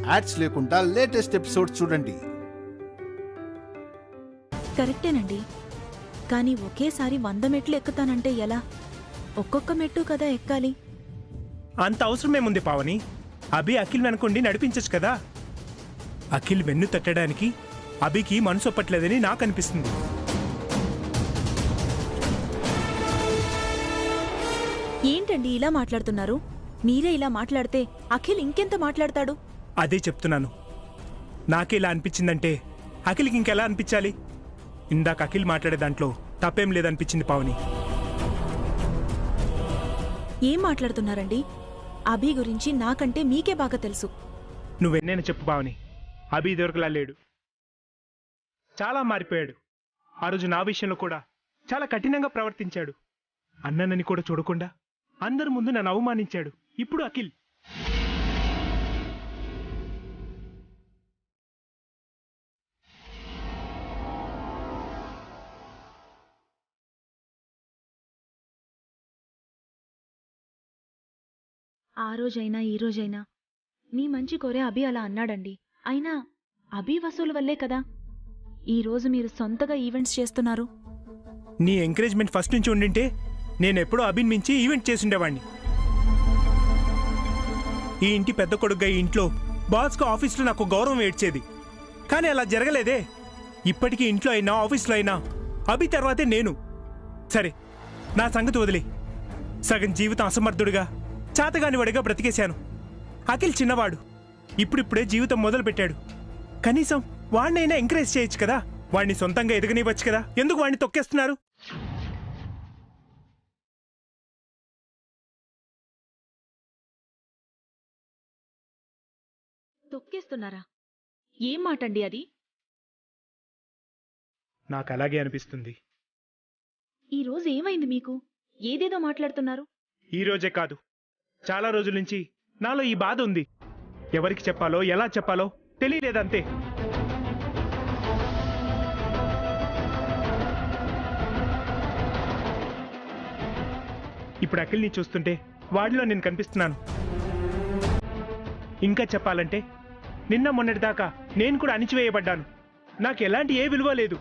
Ads లేకుండా latest episodes చూడండి. కరెక్టేనండి, కానీ ఒకేసారి 100 మెట్లు ఎక్కుతానంటే ఎలా? ఒక్కొక్క మెట్టు కదా ఎక్కాలి. అంత అవసరమేముంది పావని? అభి అఖిల్ వెనకుండి నడిపించచ్చు కదా. అఖిల్ వెన్ను తట్టడానికి అభికి మనసు ఒప్పట్లేదని నాకు అనిపిస్తుంది. ఏంటండి ఇలా మాట్లాడుతున్నారు? మీరే ఇలా మాట్లాడితే అఖిల్ ఇంకెంత మాట్లాడతాడు? అదే చెప్తున్నాను. నాకే ఇలా అనిపించిందంటే అఖిల్కి ఇంకెలా అనిపించాలి? ఇందాక అఖిల్ మాట్లాడే దాంట్లో తప్పేం లేదనిపించింది పావని. ఏం మాట్లాడుతున్నారండి? అభి గురించి నాకంటే మీకే బాగా తెలుసు. నువ్వెన్నైనా చెప్పు పావని, అభి ఇదివరకులా లేడు, చాలా మారిపోయాడు. ఆ రోజు నా విషయంలో కూడా చాలా కఠినంగా ప్రవర్తించాడు. అన్ననని కూడా చూడకుండా అందరి ముందు నన్ను అవమానించాడు. ఇప్పుడు అఖిల్ ఆ రోజైనా ఈ రోజైనా మీ మంచి కోరే అభి అలా అన్నాడండి. అయినా అభి వసూలు వల్లే కదా ఈ రోజు మీరు సొంతగా ఈవెంట్స్ చేస్తున్నారు. నీ ఎంకరేజ్మెంట్ ఫస్ట్ నుంచి ఉండింటే నేనెప్పుడో అభిని మించి ఈవెంట్ చేసుండేవాణ్ణి. ఈ ఇంటి పెద్ద కొడుగ్గా ఈ ఇంట్లో బాస్గా ఆఫీస్లో నాకు గౌరవం ఏడ్చేది. కానీ అలా జరగలేదే. ఇప్పటికీ ఇంట్లో అయినా ఆఫీస్లో అయినా అభి తర్వాతే నేను. సరే, నా సంగతి వదిలే. సగం జీవితం అసమర్థుడిగా చాతగాని వాడిగా బ్రతికేశాను. అఖిల్ చిన్నవాడు, ఇప్పుడిప్పుడే జీవితం మొదలుపెట్టాడు. కనీసం వాడినైనా ఎంకరేజ్ చేయొచ్చు కదా. వాడిని సొంతంగా ఎదగనివ్వచ్చు కదా. ఎందుకు వాడిని తొక్కేస్తున్నారు? తొక్కేస్తున్నారా? ఏం మాటండి అది? నాకు అలాగే అనిపిస్తుంది. ఈ రోజు ఏమైంది మీకు? ఏదేదో మాట్లాడుతున్నారు. ఈ రోజే కాదు, చాలా రోజుల నుంచి నాలో ఈ బాధ ఉంది. ఎవరికి చెప్పాలో ఎలా చెప్పాలో తెలియలేదంతే. ఇప్పుడు అఖిల్ని చూస్తుంటే వాడిలో నేను కనిపిస్తున్నాను. ఇంకా చెప్పాలంటే నిన్న మొన్నటిదాకా నేను కూడా అణిచివేయబడ్డాను. నాకు ఎలాంటి ఏ విలువ లేదు.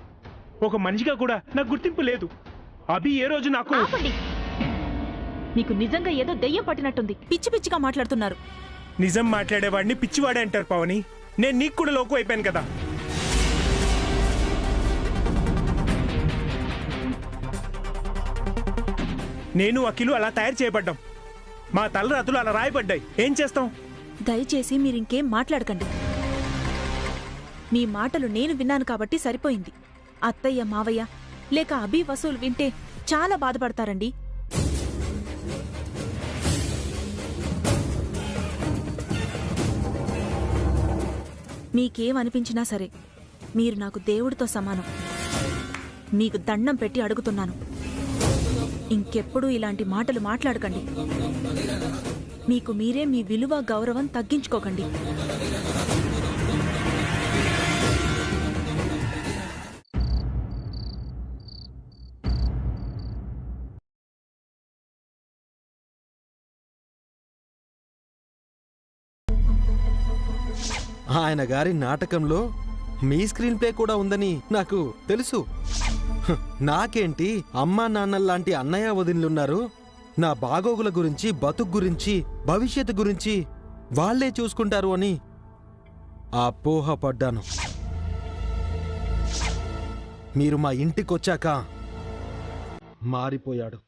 ఒక మనిషిగా కూడా నాకు గుర్తింపు లేదు. అభి ఏ రోజు నాకు... మీకు నిజంగా ఏదో దెయ్యం పట్టినట్టుంది. పిచ్చి పిచ్చిగా మాట్లాడుతున్నారు. నిజం మాట్లాడేవాడిని పిచ్చివాడే అంటారు పావని. నేను నీకు కూడా లోకు అయిపోయాను కదా. నేను అఖిలు అలా తయారు చేయబడ్డాం. మా తలరాతులు అలా రాయబడ్డాయి. ఏం చేస్తాం? దయచేసి మీరింకేం మాట్లాడకండి. మీ మాటలు నేను విన్నాను కాబట్టి సరిపోయింది. అత్తయ్య, మావయ్య లేక అభి వసూలు వింటే చాలా బాధపడతారండి. మీకేమనిపించినా సరే మీరు నాకు దేవుడితో సమానం. మీకు దండం పెట్టి అడుగుతున్నాను, ఇంకెప్పుడూ ఇలాంటి మాటలు మాట్లాడకండి. మీకు మీరే మీ విలువ గౌరవం తగ్గించుకోకండి. ఆయన గారి నాటకంలో మీ స్క్రీన్ ప్లే కూడా ఉందని నాకు తెలుసు. నాకేంటి, అమ్మా నాన్నల్లాంటి అన్నయ్య వదినలున్నారు. నా బాగోగుల గురించి, బతుకు గురించి, భవిష్యత్తు గురించి వాళ్లే చూసుకుంటారు అని అపోహపడ్డాను. మీరు మా ఇంటికొచ్చాక మారిపోయాడు.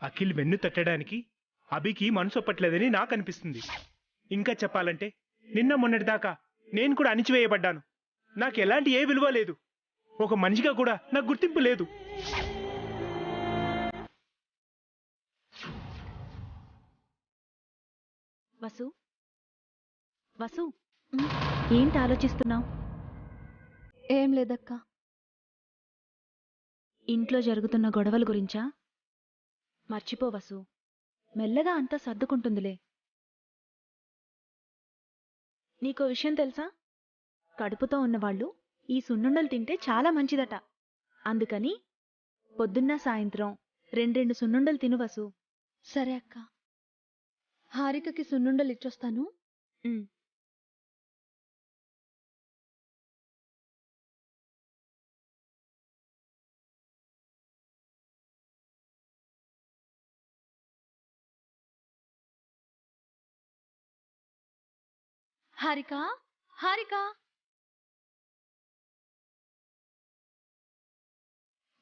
అఖిల్ వెన్ను తట్టడానికి అభికి మనసు ఒప్పట్లేదని నాకు అనిపిస్తుంది. ఇంకా చెప్పాలంటే నిన్న మొన్నటిదాకా నేను కూడా అణిచివేయబడ్డాను. నాకు ఎలాంటి ఏ విలువ లేదు. ఒక మనిషిగా కూడా నాకు గుర్తింపు లేదు. వసు, వసు, ఏంటి ఆలోచిస్తున్నావు? ఏం లేదక్కా. ఇంట్లో జరుగుతున్న గొడవల గురించా? మర్చిపో వసు, మెల్లగా అంతా సర్దుకుంటుందిలే. నీకో విషయం తెలుసా? కడుపుతో ఉన్నవాళ్ళు ఈ సున్నుండలు తింటే చాలా మంచిదట. అందుకని పొద్దున్న సాయంత్రం రెండెండు సున్నుండలు తిను వసు. సరే అక్క. హారికకి సున్నుండలు ఇచ్చొస్తాను. ఉమ్. హారిక, హారిక,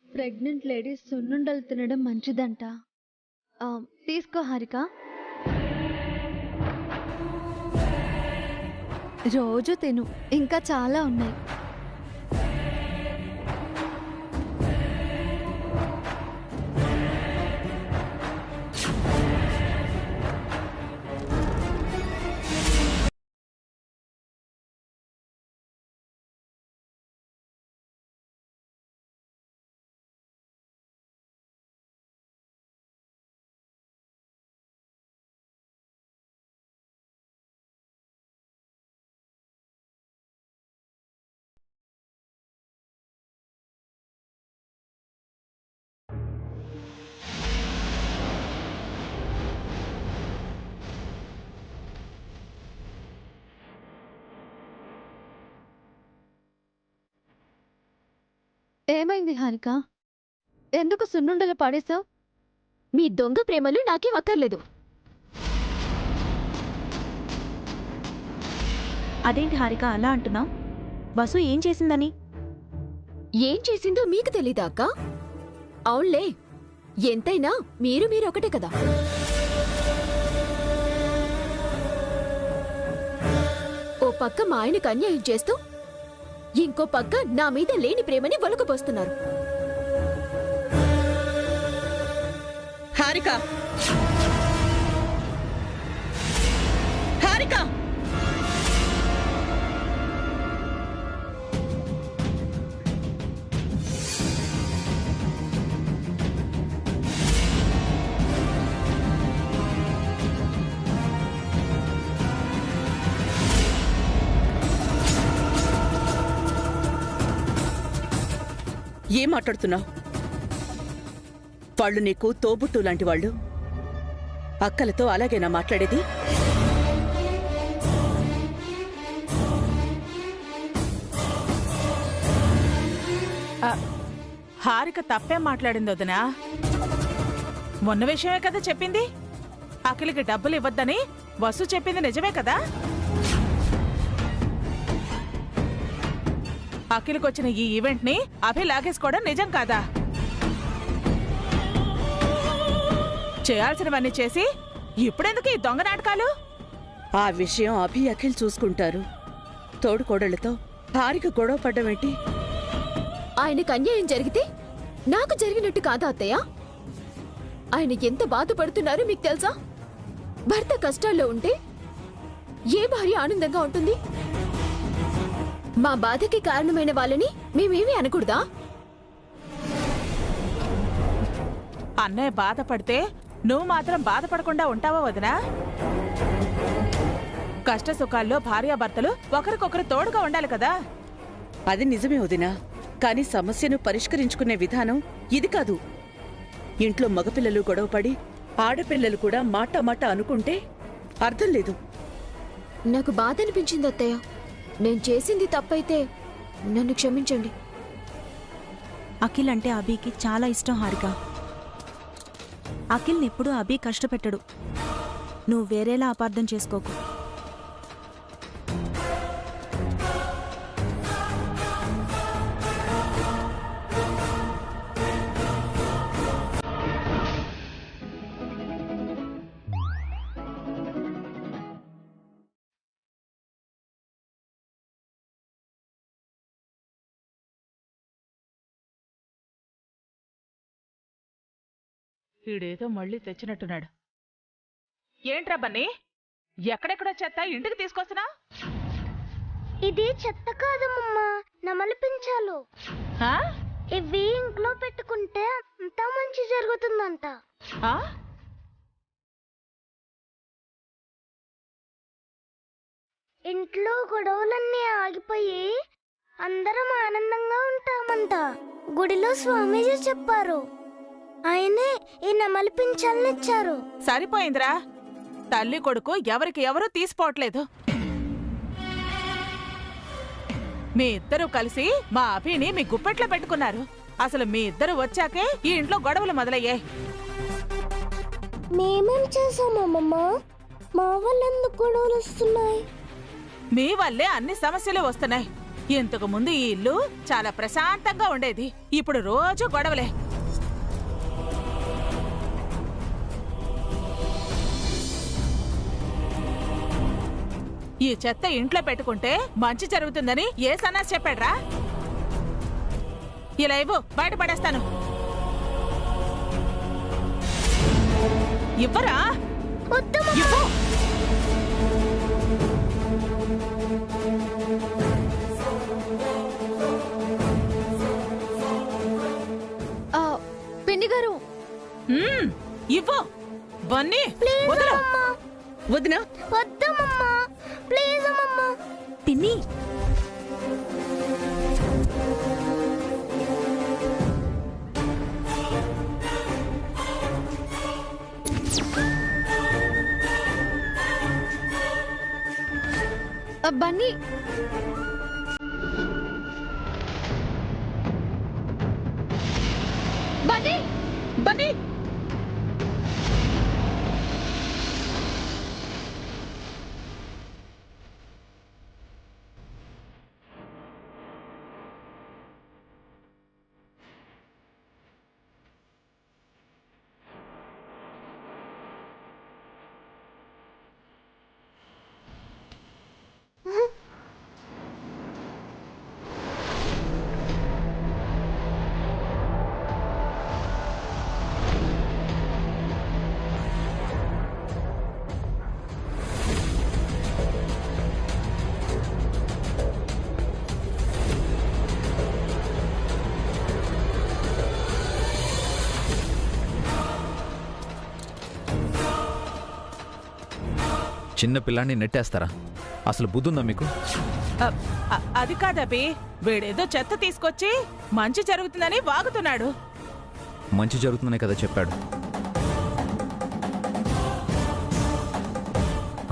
ప్రెగ్నెంట్ లేడీస్ సున్నుండలు తినడం మంచిదంట. తీసుకో హారిక. రోజు తిను, ఇంకా చాలా ఉన్నాయి. ఏమైంది హారిక? ఎందుకు సున్నుండలు పాడేశావు? మీ దొంగ ప్రేమలు నాకేం అక్కర్లేదు. అదేంటి హారిక అలా అంటున్నావు? వసు ఏం చేసిందని? ఏం చేసిందో మీకు తెలీదా అక్క? అవునులే, ఎంతైనా మీరు ఒకటే కదా. ఓ పక్క మా ఆయనకు అన్యాయం చేస్తూ ఇంకో పక్క నా మీద లేని ప్రేమని వలుకుపోస్తున్నారు. హారిక, హారిక, ఏం మాట్లాడుతున్నావు? వాళ్ళు నీకు తోబుట్టు లాంటి వాళ్ళు. అక్కలతో అలాగేనా మాట్లాడేది? హారిక తప్పేం మాట్లాడింది వదినా? మొన్న విషయమే కదా చెప్పింది. అఖిలకి డబ్బులు ఇవ్వద్దని వసు చెప్పింది నిజమే కదా? అఖిలకొచ్చిన ఈ ఈవెంట్ ని అభి లాగేసుకోవడం నిజం కాదా? చేయాల్సినవన్నీ చేసి ఇప్పుడెందుకు ఈ దొంగ నాటకాలు? ఆ విషయం అభి అఖిల్ చూసుకుంటారు. తోడుకోడళ్లతో హారిక గొడవ పడ్డమేంటి? ఆయనకు అన్యాయం జరిగితే నాకు జరిగినట్టు కాదా అత్తయ్య? ఆయన ఎంత బాధపడుతున్నారో మీకు తెలుసా? భర్త కష్టాల్లో ఉంటే ఏ భార్య ఆనందంగా ఉంటుంది? మా బాధకి కారణమైన వాళ్ళని మేమేమీ అనకూడదా? అన్నయ్య బాధపడితే నువ్వు మాత్రం బాధపడకుండా ఉంటావా వదినా? కష్ట సుఖాల్లో భార్యాభర్తలు ఒకరికొకరు తోడుగా ఉండాలి కదా. అది నిజమే వదినా, కానీ సమస్యను పరిష్కరించుకునే విధానం ఇది కాదు. ఇంట్లో మగపిల్లలు గొడవపడి ఆడపిల్లలు కూడా మాట అనుకుంటే అర్థం లేదు. నాకు బాధ అనిపించింది అత్తయ్య. నేను చేసింది తప్పైతే నన్ను క్షమించండి. అఖిల్ అంటే అభికి చాలా ఇష్టం హారిక. అఖిల్ని ఎప్పుడూ అభి కష్టపెట్టడు. నువ్వు వేరేలా అపార్థం చేసుకోకు. వీడేదో మళ్ళీ తెచ్చినట్టున్నాడు. ఏంట్రా బన్నీ, ఎక్కడెక్కడో చెత్త ఇంటికి తీసుకొస్తున్నా? ఇది చెత్త కాదమ్మా, నమలిపించాలు. ఇవి ఇంట్లో పెట్టుకుంటే అంతా మంచి జరుగుతుందంట. ఇంట్లో గొడవలన్నీ ఆగిపోయి అందరం ఆనందంగా ఉంటామంట. గుడిలో స్వామీజీ చెప్పారు. ఆయనే ఈ నెమలి పింఛాలను ఇచ్చారు. సరిపోయిందిరా. తల్లి కొడుకు ఎవరికి ఎవరు తీసిపోవట్లేదు. మీ ఇద్దరు కలిసి మా అభిని మీ గుప్పెట్లో పెట్టుకున్నారు. అసలు మీ ఇద్దరు వచ్చాకే ఈ ఇంట్లో గొడవలు మొదలయ్యాయి. మేమేం చేసామమ్మమ్మ? మా వల్ల ఎందుకు గొడవలు వస్తున్నాయి? మీ వల్లే అన్ని సమస్యలు వస్తున్నాయి. ఇంతకు ముందు ఈ ఇల్లు చాలా ప్రశాంతంగా ఉండేది. ఇప్పుడు రోజు గొడవలే. ఈ చెత్త ఇంట్లో పెట్టుకుంటే మంచి జరుగుతుందని ఏ సన్నాసి చెప్పాడ్రా? ఇలా ఇవ్వు, బయట పడేస్తాను. ఇవ్వరా? ఇవ్వు. పిన్ని గారు, ఇవ్వు. బన్నీ, వదినా, వద్దమ్మమ్మా, ప్లీజ్ అమ్మమ్మా. పిన్ని, బన్నీ, బన్నీ, బన్నీ. చిన్న పిల్లాన్ని నెట్టేస్తారా? అసలు బుద్ధుందా మీకు? అది కాదబి, వీడేదో చెత్త తీసుకొచ్చి మంచి జరుగుతుందని వాగుతున్నాడు. మంచి జరుగుతుందనే కదా చెప్పాడు.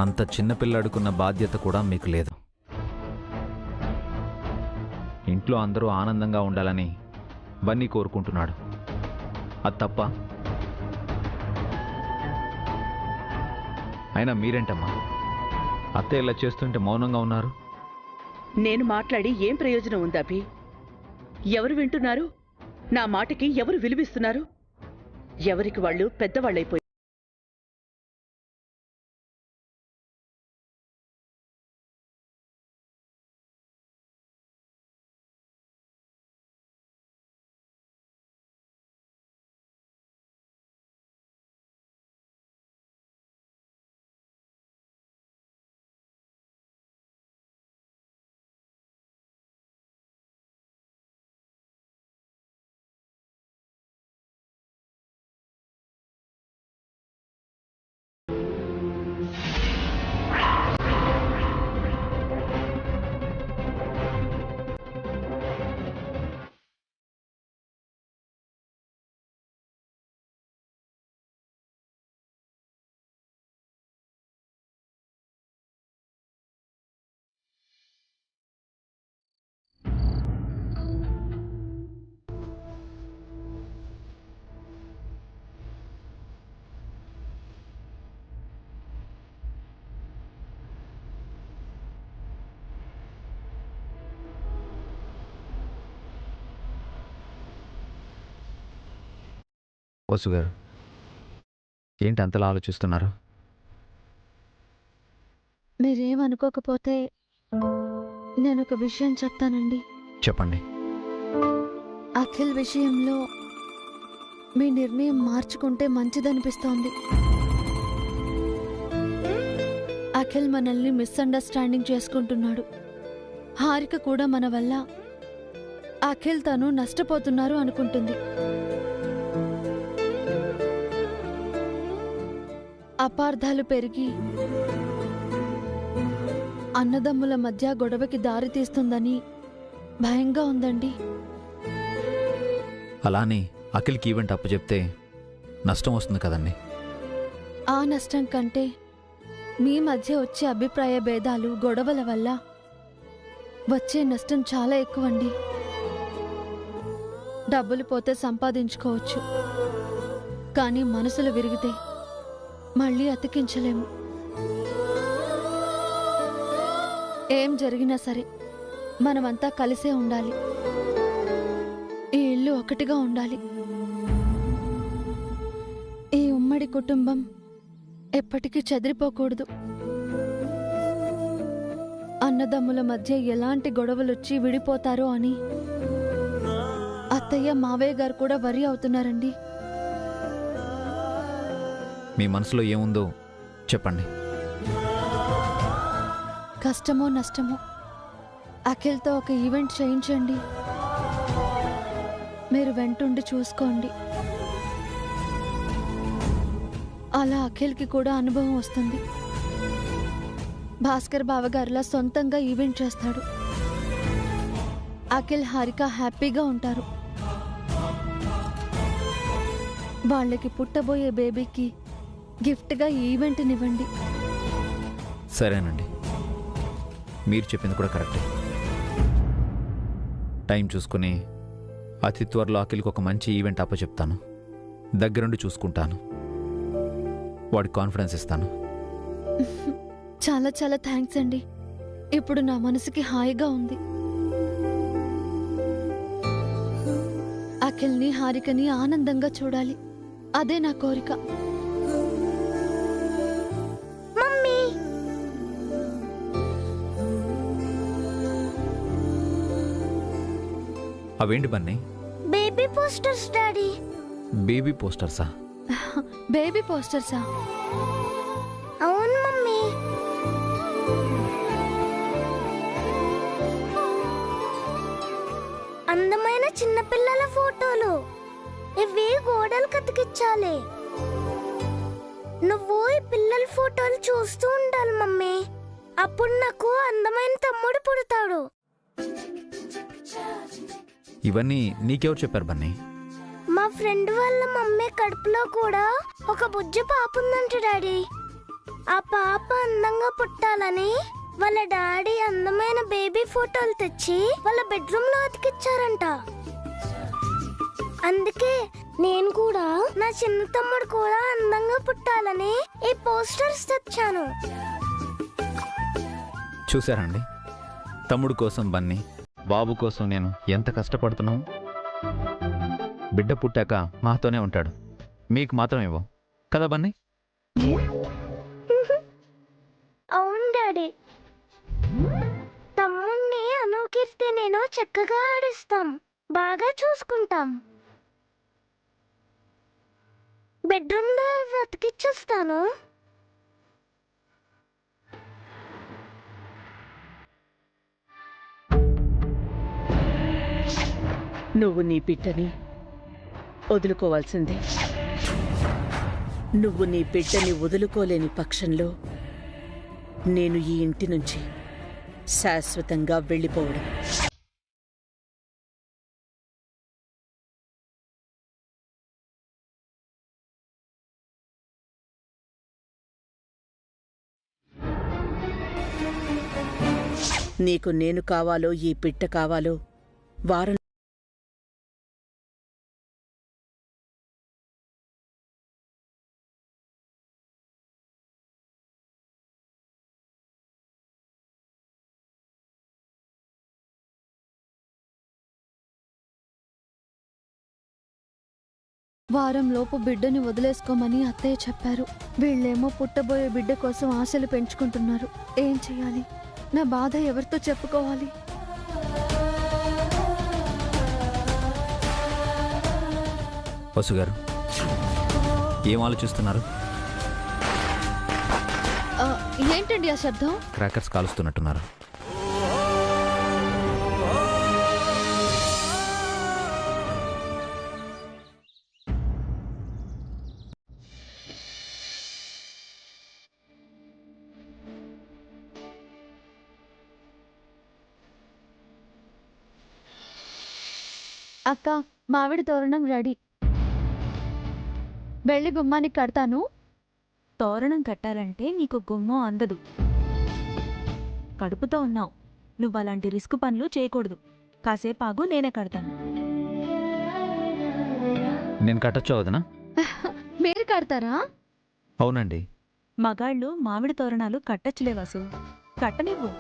అంత చిన్న పిల్లాడుకున్న బాధ్యత కూడా మీకు లేదు. ఇంట్లో అందరూ ఆనందంగా ఉండాలని బన్నీ కోరుకుంటున్నాడు. అది తప్ప? అయినా మీరేంటమ్మా అత్త ఇలా చేస్తుంటే మౌనంగా ఉన్నారు? నేను మాట్లాడి ఏం ప్రయోజనం ఉంది అభి? ఎవరు వింటున్నారు? నా మాటకి ఎవరు విలువిస్తున్నారు? ఎవరికి వాళ్ళు పెద్దవాళ్ళైపోయి వసు గారు, ఏంటి అంతలా ఆలోచిస్తున్నారు? మీరేమనుకోకపోతే నేను ఒక విషయం చెప్తానండి. చెప్పండి. అఖిల్ విషయంలో మీ నిర్ణయం మార్చుకుంటే మంచిదనిపిస్తోంది. అఖిల్ మనల్ని మిస్అండర్స్టాండింగ్ చేసుకుంటున్నాడు. హారిక కూడా మన వల్ల అఖిల్ తను నష్టపోతున్నారు అనుకుంటుంది. అపార్థాలు పెరిగి అన్నదమ్ముల మధ్య గొడవకి దారి తీస్తుందని భయంగా ఉందండి. అలానే అఖిల్కి ఈవెంట్ అప్పు చెప్తే నష్టం వస్తుంది కదండి. ఆ నష్టం కంటే మీ మధ్య వచ్చే అభిప్రాయ భేదాలు, గొడవల వల్ల వచ్చే నష్టం చాలా ఎక్కువండి. డబ్బులు పోతే సంపాదించుకోవచ్చు, కానీ మనసులు విరిగితే మళ్ళీ అతికించలేము. ఏం జరిగినా సరే మనమంతా కలిసే ఉండాలి. ఈ ఇల్లు ఒకటిగా ఉండాలి. ఈ ఉమ్మడి కుటుంబం ఎప్పటికీ చెదిరిపోకూడదు. అన్నదమ్ముల మధ్య ఎలాంటి గొడవలొచ్చి విడిపోతారో అని అత్తయ్య, మావయ్య గారు కూడా వరి అవుతున్నారండి. మీ మనసులో ఏముందో చెప్పండి. కష్టమో నష్టమో అఖిల్తో ఒక ఈవెంట్ చేయించండి. మీరు వెంటుండి చూసుకోండి. అలా అఖిల్కి కూడా అనుభవం వస్తుంది. భాస్కర్ బావగారిలా సొంతంగా ఈవెంట్ చేస్తాడు. అఖిల్, హారిక హ్యాపీగా ఉంటారు. వాళ్ళకి పుట్టబోయే బేబీకి గిఫ్ట్గా ఈవెంట్నివ్వండి. సరేనండి, మీరు చెప్పింది కూడా కరెక్టే. టైం చూసుకుని అతి త్వరలో అఖిల్కి ఒక మంచి ఈవెంట్ అప్పచెప్తాను. దగ్గరుండి చూసుకుంటాను. వాడికి కాన్ఫిడెన్స్ ఇస్తాను. చాలా చాలా థ్యాంక్స్ అండి. ఇప్పుడు నా మనసుకి హాయిగా ఉంది. అఖిల్ని, హారికని ఆనందంగా చూడాలి. అదే నా కోరిక. మమ్మీ, అవేంటి Bunny? Baby posters daddy. Baby పోస్టర్సా? బేబీ పోస్టర్సా? అవును మమ్మీ. అందమైన చిన్నపిల్లల ఫోటోలు. ఇవి గోడలు కతికించాలి. నువ్వు ఈ పిల్లల ఫోటోలు చూస్తూ ఉండాలి మమ్మీ. అప్పుడు నాకు అందమైన తమ్ముడు పుడతాడు. ఇవన్నీ నీకెవరు చెప్పారు బన్నీ? మా ఫ్రెండ్ వాళ్ళ మమ్మీ కడుపులో కూడా ఒక బుజ్జి పాప ఉందంట డాడీ. ఆ పాప అందంగా పుట్టాలని వాళ్ళ డాడీ అందమైన బేబీ ఫోటోలు తెచ్చి వాళ్ళ బెడ్రూమ్ లో అతికిచ్చారంట. అందుకే నేను కూడా నా చిన్న తమ్ముడు కూడా అందంగా పుట్టాలని ఈ పోస్టర్స్ తెచ్చాను. చూసారండి, తమ్ముడు కోసం బన్నీ, బాబు కోసం నేను ఎంత కష్టపడుతున్నావు. బిడ్డ పుట్టాక మాతోనే ఉంటాడు, మీకు మాత్రం ఇవ్వం కదా బన్నీ? అవును డాడీ. తమ్ముణ్ణి అనుకీర్తి నేను చక్కగా ఆడిస్తాం, బాగా చూసుకుంటాం. బెడ్రూమ్ లో అతికిచ్చేస్తాను. నువ్వు నీ బిడ్డని వదులుకోవాల్సిందే. నువ్వు నీ బిడ్డని వదులుకోలేని పక్షంలో నేను ఈ ఇంటి నుంచి శాశ్వతంగా వెళ్ళిపోవడం. నీకు నేను కావాలో ఈ బిడ్డ కావాలో వారం వారంలోపు బిడ్డని వదిలేసుకోమని అత్తయ్య చెప్పారు. వీళ్ళేమో పుట్టబోయే బిడ్డ కోసం ఆశలు పెంచుకుంటున్నారు. ఏం చెయ్యాలి? నా బాధ ఎవరితో చెప్పుకోవాలి? వసు గారు, ఏం ఆలోచిస్తున్నారు? ఏంటండి ఆ శబ్దం? క్రాకర్స్ కాలుస్తున్నట్టున్నారు. అక్క మామిడి తోరణం రెడీ. వెళ్ళి గుమ్మానికి కడతాను. తోరణం కట్టాలంటే నీకు గుమ్మం అందదు. కడుపుతో ఉన్నావు, నువ్వు అలాంటి రిస్క్ పనులు చేయకూడదు. కాసేపు ఆగు, నేనే కడతాను. నేను కట్టొచ్చా వదినా? మీరు కడతారా? అవునండి. మగాళ్ళు మామిడి తోరణాలు కట్టచ్చులే వాసు, కట్టనివ్వు.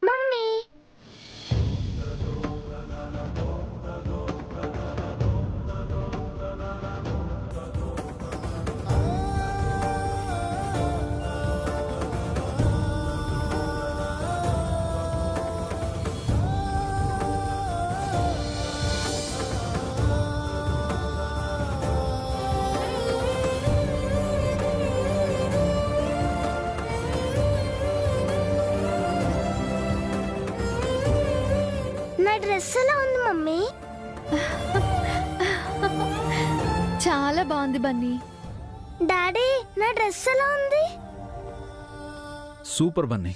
మమ్మీ నా డ్రెస్ ఎలా ఉంది మమ్మీ? చాలా బాగుంది బన్నీ. డాడీ నా డ్రెస్ ఎలా ఉంది? సూపర్ బన్నీ.